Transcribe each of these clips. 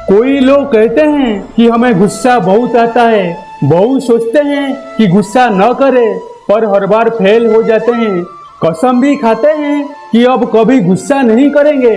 कोई लोग कहते हैं कि हमें गुस्सा बहुत आता है, बहुत सोचते हैं कि गुस्सा न करे, पर हर बार फेल हो जाते हैं। कसम भी खाते हैं कि अब कभी गुस्सा नहीं करेंगे,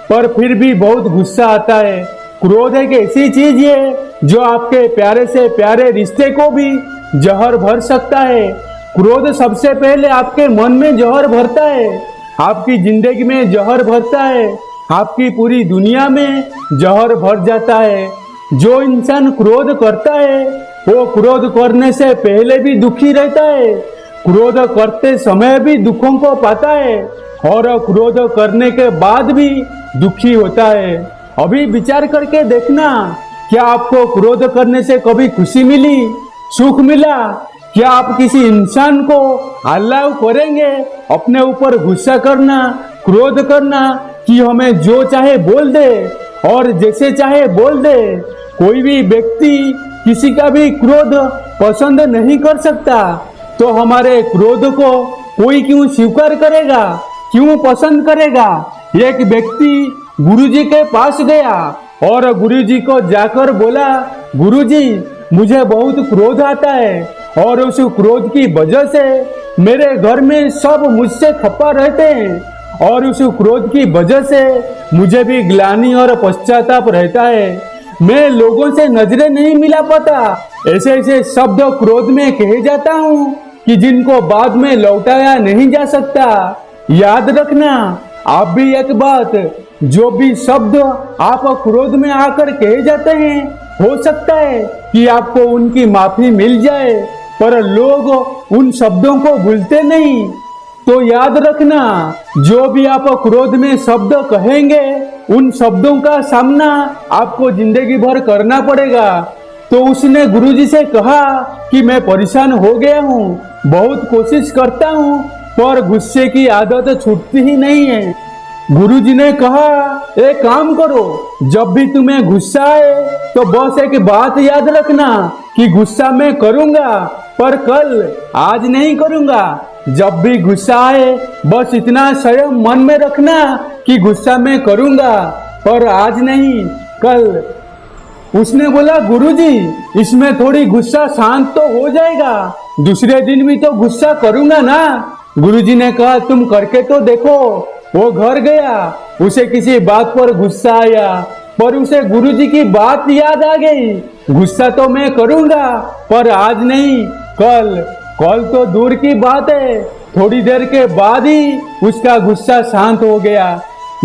पर फिर भी बहुत गुस्सा आता है। क्रोध एक ऐसी चीज है जो आपके प्यारे से प्यारे रिश्ते को भी जहर भर सकता है। क्रोध सबसे पहले आपके मन में जहर भरता है, आपकी जिंदगी में जहर भरता है, आपकी पूरी दुनिया में जहर भर जाता है। जो इंसान क्रोध करता है वो क्रोध करने से पहले भी दुखी रहता है, क्रोध करते समय भी दुखों को पाता है और क्रोध करने के बाद भी दुखी होता है। अभी विचार करके देखना, क्या आपको क्रोध करने से कभी खुशी मिली, सुख मिला? क्या आप किसी इंसान को अलाउ करेंगे अपने ऊपर गुस्सा करना, क्रोध करना, कि हमें जो चाहे बोल दे और जैसे चाहे बोल दे? कोई भी व्यक्ति किसी का भी क्रोध पसंद नहीं कर सकता, तो हमारे क्रोध को कोई क्यों स्वीकार करेगा, क्यों पसंद करेगा? एक व्यक्ति गुरुजी के पास गया और गुरुजी को जाकर बोला, गुरुजी मुझे बहुत क्रोध आता है और उस क्रोध की वजह से मेरे घर में सब मुझसे खपा रहते हैं और उस क्रोध की वजह से मुझे भी ग्लानि और पश्चाताप रहता है। मैं लोगों से नजरें नहीं मिला पाता, ऐसे ऐसे शब्द क्रोध में कहे जाता हूँ कि जिनको बाद में लौटाया नहीं जा सकता। याद रखना, आप भी एक बात, जो भी शब्द आप क्रोध में आकर कहे जाते हैं, हो सकता है कि आपको उनकी माफी मिल जाए, पर लोग उन शब्दों को भूलते नहीं। तो याद रखना, जो भी आप क्रोध में शब्द कहेंगे, उन शब्दों का सामना आपको जिंदगी भर करना पड़ेगा। तो उसने गुरुजी से कहा कि मैं परेशान हो गया हूँ, बहुत कोशिश करता हूँ, पर गुस्से की आदत छूटती ही नहीं है। गुरुजी ने कहा, एक काम करो, जब भी तुम्हें गुस्सा आए तो बस एक बात याद रखना कि गुस्सा मैं करूंगा, पर कल, आज नहीं करूंगा। जब भी गुस्सा आए बस इतना संयम मन में रखना कि गुस्सा मैं करूंगा, पर आज नहीं, कल। उसने बोला, गुरुजी इसमें थोड़ी गुस्सा शांत तो हो जाएगा, दूसरे दिन भी तो गुस्सा करूंगा ना। गुरुजी ने कहा, तुम करके तो देखो। वो घर गया, उसे किसी बात पर गुस्सा आया, पर उसे गुरुजी की बात याद आ गई। गुस्सा तो मैं करूंगा, पर आज नहीं, कल। कल तो दूर की बात है, थोड़ी देर के बाद ही उसका गुस्सा शांत हो गया।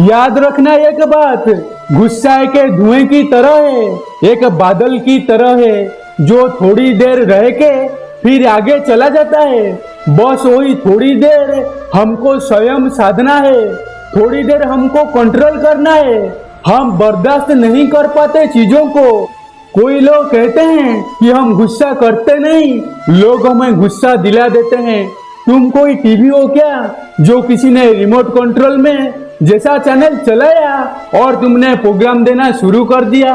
याद रखना एक बात, गुस्सा एक धुएं की तरह है, एक बादल की तरह है, जो थोड़ी देर रह के फिर आगे चला जाता है। बस वही थोड़ी देर हमको स्वयं साधना है, थोड़ी देर हमको कंट्रोल करना है। हम बर्दाश्त नहीं कर पाते चीजों को। कोई लोग कहते हैं कि हम गुस्सा करते नहीं, लोग हमें गुस्सा दिला देते हैं। तुम कोई टीवी हो क्या जो किसी ने रिमोट कंट्रोल में जैसा चैनल चलाया और तुमने प्रोग्राम देना शुरू कर दिया?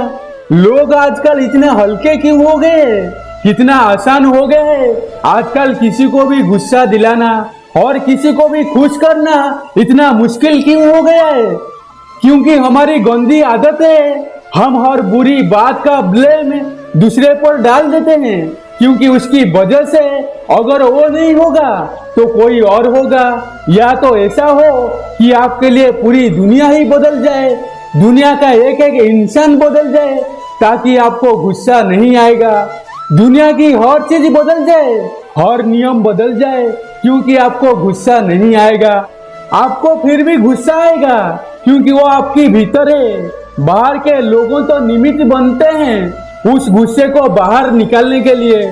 लोग आजकल इतने हल्के क्यों हो गए, कितना आसान हो गया है आजकल किसी को भी गुस्सा दिलाना और किसी को भी खुश करना इतना मुश्किल क्यों हो गया है? क्योंकि हमारी गंदी आदत है, हम हर बुरी बात का ब्लेम दूसरे पर डाल देते हैं, क्योंकि उसकी वजह से अगर वो नहीं होगा तो कोई और होगा। या तो ऐसा हो कि आपके लिए पूरी दुनिया ही बदल जाए, दुनिया का एक एक इंसान बदल जाए, ताकि आपको गुस्सा नहीं आएगा। दुनिया की हर चीज बदल जाए, हर नियम बदल जाए, क्योंकि आपको गुस्सा नहीं आएगा। आपको फिर भी गुस्सा आएगा क्योंकि वो आपकी भीतर है। बाहर के लोगों तो निमित्त बनते हैं उस गुस्से को बाहर निकालने के लिए,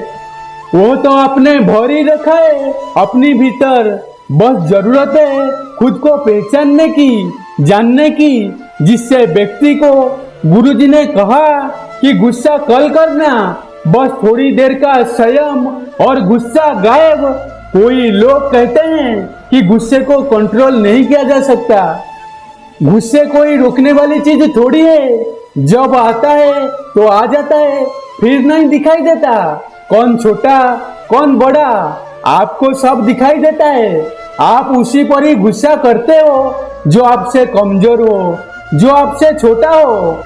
वो तो आपने भर ही रखा है अपनी भीतर। बस जरूरत है खुद को पहचानने की, जानने की, जिससे व्यक्ति को गुरुजी ने कहा कि गुस्सा कल करना, बस थोड़ी देर का संयम और गुस्सा गायब। कोई लोग कहते हैं कि गुस्से को कंट्रोल नहीं किया जा सकता। गुस्से कोई रोकने वाली चीज थोड़ी है, जब आता है तो आ जाता है, फिर नहीं दिखाई देता। कौन छोटा कौन बड़ा, आपको सब दिखाई देता है। आप उसी पर ही गुस्सा करते हो जो आपसे कमजोर हो, जो आपसे छोटा हो।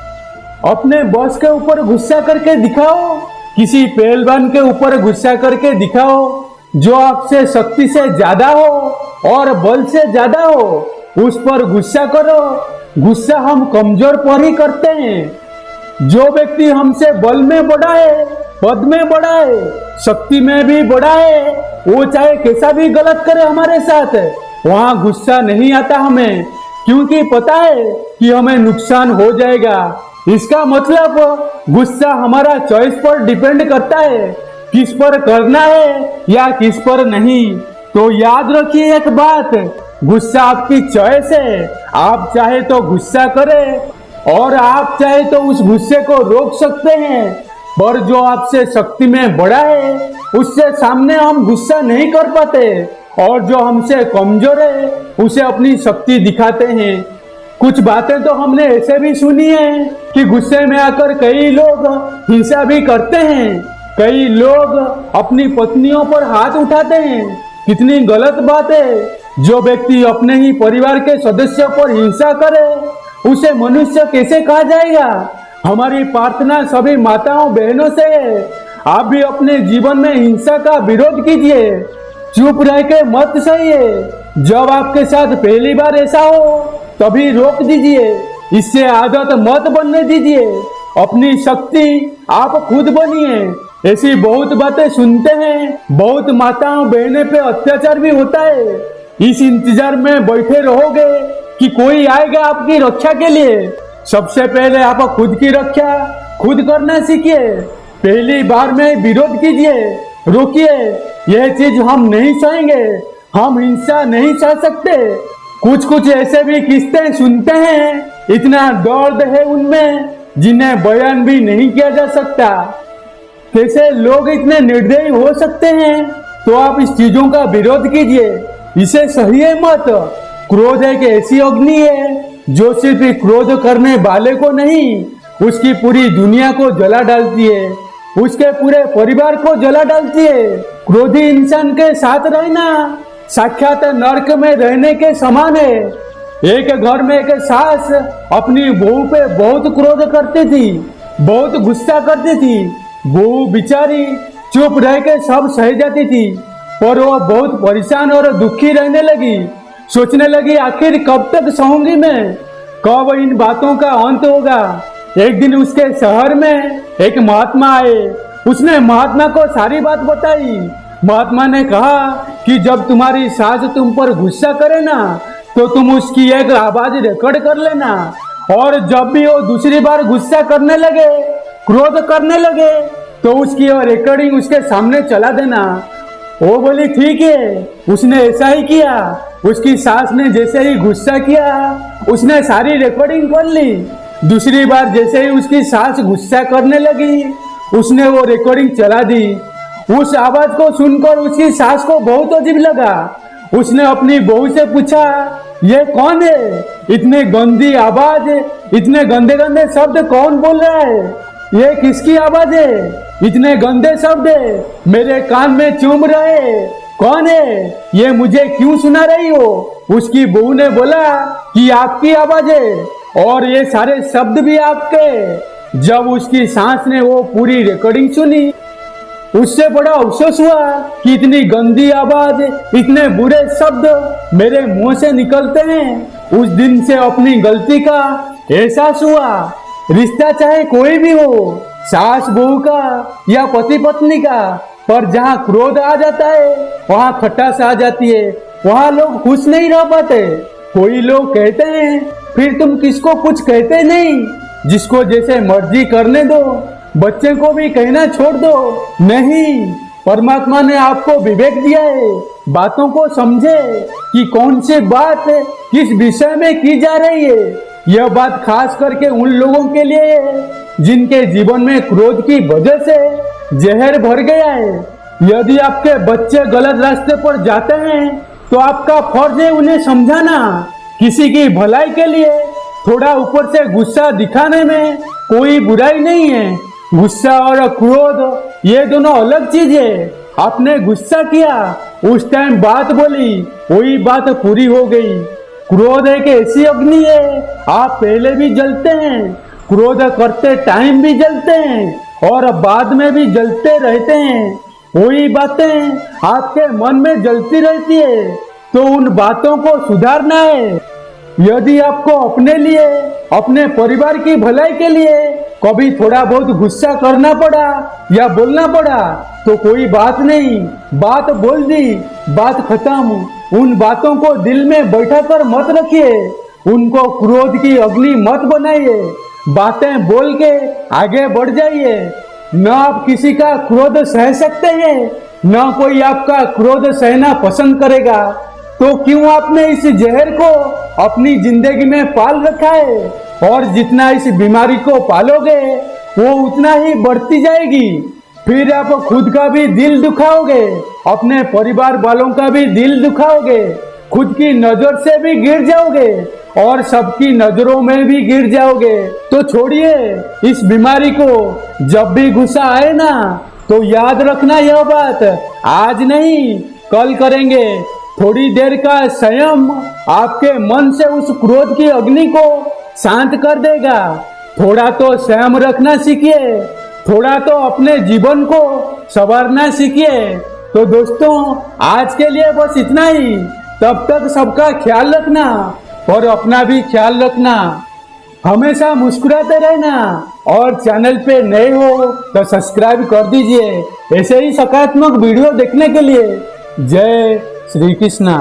अपने बॉस के ऊपर गुस्सा करके दिखाओ, किसी पहलवान के ऊपर गुस्सा करके दिखाओ जो आपसे शक्ति से ज्यादा हो और बल से ज्यादा हो, उस पर गुस्सा करो। गुस्सा हम कमजोर पर ही करते हैं। जो व्यक्ति हमसे बल में बड़ा है, पद में बड़ा है, शक्ति में भी बड़ा है, वो चाहे कैसा भी गलत करे हमारे साथ, वहां गुस्सा नहीं आता हमें, क्योंकि पता है कि हमें नुकसान हो जाएगा। इसका मतलब गुस्सा हमारा चॉइस पर डिपेंड करता है, किस पर करना है या किस पर नहीं। तो याद रखिए एक बात, गुस्सा आपकी चॉइस है। आप चाहे तो गुस्सा करें और आप चाहे तो उस गुस्से को रोक सकते हैं, पर जो आपसे शक्ति में बड़ा है उससे सामने हम गुस्सा नहीं कर पाते, और जो हमसे कमजोर है उसे अपनी शक्ति दिखाते हैं। कुछ बातें तो हमने ऐसे भी सुनी है कि गुस्से में आकर कई लोग हिंसा भी करते हैं, कई लोग अपनी पत्नियों पर हाथ उठाते हैं। कितनी गलत बात है। जो व्यक्ति अपने ही परिवार के सदस्यों पर हिंसा करे उसे मनुष्य कैसे कहा जाएगा। हमारी प्रार्थना सभी माताओं बहनों से है, आप भी अपने जीवन में हिंसा का विरोध कीजिए, चुप रह के मत सहिए। जब आपके साथ पहली बार ऐसा हो तभी रोक दीजिए, इससे आदत मत बनने दीजिए। अपनी शक्ति आप खुद बनिए। ऐसी बहुत बातें सुनते हैं, बहुत माताओं बहने पे अत्याचार भी होता है। इस इंतजार में बैठे रहोगे कि कोई आएगा आपकी रक्षा के लिए। सबसे पहले आप खुद की रक्षा खुद करना सीखिए। पहली बार में विरोध कीजिए, रोकिए। यह चीज हम नहीं सहेंगे, हम हिंसा नहीं सह सकते। कुछ कुछ ऐसे भी किस्से सुनते हैं, इतना दर्द है उनमें जिन्हें बयान भी नहीं किया जा सकता। कैसे लोग इतने निर्दयी हो सकते हैं। तो आप इस चीजों का विरोध कीजिए, इसे सहिए मत। क्रोध एक ऐसी अग्नि है जो सिर्फ क्रोध करने वाले को नहीं, उसकी पूरी दुनिया को जला डालती है, उसके पूरे परिवार को जला डालती है। क्रोधी इंसान के साथ रहना साक्षात नरक में रहने के समान है। एक घर में एक सास अपनी बहू पे बहुत क्रोध करती थी, बहुत गुस्सा करती थी। बहू बेचारी चुप रह के सब सह जाती थी, पर वो बहुत परेशान और दुखी रहने लगी। सोचने लगी आखिर कब तक सहूंगी मैं, कब इन बातों का अंत होगा। एक दिन उसके शहर में एक महात्मा आए, उसने महात्मा को सारी बात बताई। महात्मा ने कहा कि जब तुम्हारी सास तुम पर गुस्सा करे ना तो तुम उसकी एक आवाज रिकॉर्ड कर लेना, और जब भी वो दूसरी बार गुस्सा करने लगे, क्रोध करने लगे, तो उसकी रिकॉर्डिंग उसके सामने चला देना। वो बोली ठीक है। उसने ऐसा ही किया। उसकी सास ने जैसे ही गुस्सा किया उसने सारी रिकॉर्डिंग कर ली। दूसरी बार जैसे ही उसकी सास गुस्सा करने लगी उसने वो रिकॉर्डिंग चला दी। उस आवाज को सुनकर उसकी सास को बहुत अजीब लगा। उसने अपनी बहू से पूछा, ये कौन है? इतनी गंदी आवाज, इतने गंदे गंदे शब्द कौन बोल रहा है? ये किसकी आवाज है? इतने गंदे शब्द मेरे कान में चूम रहे, कौन है? ये मुझे क्यों सुना रही हो? उसकी बहू ने बोला कि आपकी आवाज है और ये सारे शब्द भी आपके। जब उसकी सास ने वो पूरी रिकॉर्डिंग सुनी उससे बड़ा अफसोस हुआ कि इतनी गंदी आवाज, इतने बुरे शब्द मेरे मुंह से निकलते हैं। उस दिन से अपनी गलती का एहसास हुआ। रिश्ता चाहे कोई भी हो, सास बहू का या पति पत्नी का, पर जहाँ क्रोध आ जाता है वहाँ खटास आ जाती है, वहाँ लोग खुश नहीं रह पाते। कोई लोग कहते हैं फिर तुम किसको कुछ कहते नहीं, जिसको जैसे मर्जी करने दो, बच्चे को भी कहना छोड़ दो। नहीं, परमात्मा ने आपको विवेक दिया है। बातों को समझे कि कौन सी बात किस विषय में की जा रही है। यह बात खास करके उन लोगों के लिए है जिनके जीवन में क्रोध की वजह से जहर भर गया है। यदि आपके बच्चे गलत रास्ते पर जाते हैं तो आपका फर्ज है उन्हें समझाना। किसी की भलाई के लिए थोड़ा ऊपर से गुस्सा दिखाने में कोई बुराई नहीं है। गुस्सा और क्रोध ये दोनों अलग चीज है। आपने गुस्सा किया, उस टाइम बात बोली, वही बात पूरी हो गई। क्रोध एक ऐसी अग्नि है, आप पहले भी जलते हैं क्रोध करते टाइम भी जलते हैं और बाद में भी जलते रहते हैं। वही बातें आपके मन में जलती रहती है तो उन बातों को सुधारना है। यदि आपको अपने लिए, अपने परिवार की भलाई के लिए कभी थोड़ा बहुत गुस्सा करना पड़ा या बोलना पड़ा तो कोई बात नहीं, बात बोल दी, बात खत्म। उन बातों को दिल में बैठा कर मत रखिए, उनको क्रोध की अग्नि मत बनाइए। बातें बोल के आगे बढ़ जाइए। न आप किसी का क्रोध सह सकते हैं, न कोई आपका क्रोध सहना पसंद करेगा। तो क्यों आपने इस जहर को अपनी जिंदगी में पाल रखा है? और जितना इस बीमारी को पालोगे वो उतना ही बढ़ती जाएगी। फिर आप खुद का भी दिल दुखाओगे, अपने परिवार वालों का भी दिल दुखाओगे, खुद की नजर से भी गिर जाओगे और सबकी नजरों में भी गिर जाओगे। तो छोड़िए इस बीमारी को। जब भी गुस्सा आए ना तो याद रखना यह बात, आज नहीं कल करेंगे। थोड़ी देर का संयम आपके मन से उस क्रोध की अग्नि को शांत कर देगा। थोड़ा तो संयम रखना सीखिए, थोड़ा तो अपने जीवन को संवारना सीखिए। तो दोस्तों आज के लिए बस इतना ही। तब तक सबका ख्याल रखना और अपना भी ख्याल रखना। हमेशा मुस्कुराते रहना और चैनल पे नए हो तो सब्सक्राइब कर दीजिए ऐसे ही सकारात्मक वीडियो देखने के लिए। जय श्री कृष्णा।